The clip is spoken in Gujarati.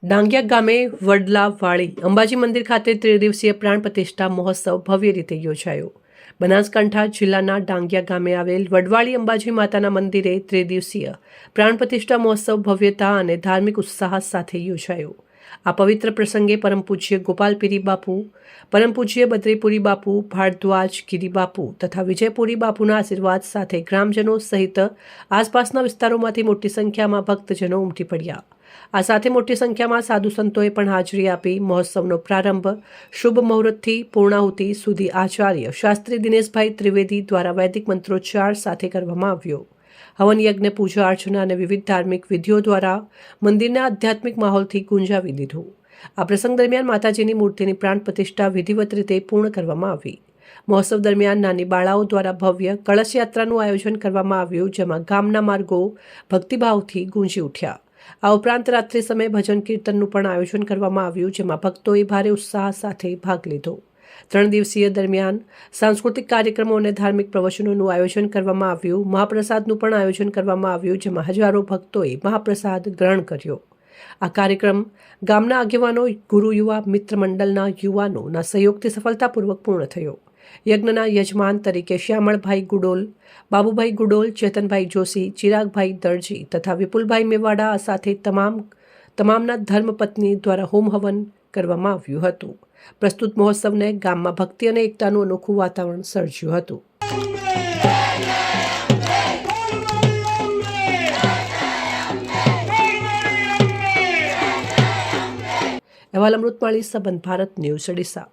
ડાંગિયા ગામે વડલાવાળી અંબાજી મંદિર ખાતે ત્રિદિવસીય પ્રાણ પ્રતિષ્ઠા મહોત્સવ ભવ્ય રીતે યોજાયો। બનાસકાંઠા જિલ્લાના ડાંગિયા ગામે આવેલ વડવાળી અંબાજી માતાના મંદિરે ત્રિદિવસીય પ્રાણ પ્રતિષ્ઠા મહોત્સવ ભવ્યતા અને ધાર્મિક ઉત્સાહ સાથે યોજાયો। આ પવિત્ર પ્રસંગે પરમ પૂજ્ય ગોપાલપીરી બાપુ, પરમ પૂજ્ય બદ્રીપુરી બાપુ, ભારદ્વાજ ગિરી બાપુ તથા વિજયપુરી બાપુના આશીર્વાદ સાથે ગ્રામજનો સહિત આસપાસના વિસ્તારોમાંથી મોટી સંખ્યામાં ભક્તજનો ઉમટી પડ્યા। આ સાથે મોટી સંખ્યામાં સાધુ સંતોએ પણ હાજરી આપી મહોત્સવનો પ્રારંભ શુભ મુહૂર્તથી પૂર્ણાહુતિ સુધી આચાર્ય શાસ્ત્રી દિનેશભાઈ ત્રિવેદી દ્વારા વૈદિક મંત્રોચ્ચાર સાથે કરવામાં આવ્યો। હવન યજ્ઞ, પૂજા અર્ચના અને વિવિધ ધાર્મિક વિધિઓ દ્વારા મંદિરના આધ્યાત્મિક માહોલથી ગુંજાવી દીધું। આ પ્રસંગ દરમિયાન માતાજીની મૂર્તિની પ્રાણ પ્રતિષ્ઠા વિધિવત રીતે પૂર્ણ કરવામાં આવી। મહોત્સવ દરમિયાન નાની બાળાઓ દ્વારા ભવ્ય કળશ યાત્રાનું આયોજન કરવામાં આવ્યું, જેમાં ગામના માર્ગો ભક્તિભાવથી ગુંજી ઉઠ્યા। આ ઉપરાંત રાત્રિ સમયે ભજન કીર્તનનું પણ આયોજન કરવામાં આવ્યું, જેમાં ભક્તોએ ભારે ઉત્સાહ સાથે ભાગ લીધો। 3 દિવસીય દરમિયાન સાંસ્કૃતિક કાર્યક્રમો અને ધાર્મિક પ્રવચનોનું આયોજન કરવામાં આવ્યું। મહાપ્રસાદનું પણ આયોજન કરવામાં આવ્યું, જેમાં હજારો ભક્તોએ મહાપ્રસાદ ગ્રહણ કર્યો। આ કાર્યક્રમ ગામના આગેવાનો, ગુરુ યુવા મિત્ર મંડળના યુવાનોના સહયોગથી સફળતાપૂર્વક પૂર્ણ થયો। યજ્ઞના યજમાન તરીકે શ્યામળભાઈ ગુડોલ, બાબુભાઈ ગુડોલ, ચેતનભાઈ જોશી, ચિરાગભાઈ દરજી તથા વિપુલભાઈ મેવાડા સાથે તમામના ધર્મપત્ની દ્વારા હોમ હવન કરવામાં આવ્યું હતું। પ્રસ્તુત મહોત્સવને ગામમાં ભક્તિ અને એકતાનું અનોખું વાતાવરણ સર્જ્યું હતું। અહેવાલ અમૃતમાળી, સંબંધ ભારત ન્યૂઝ, ઓડિશા।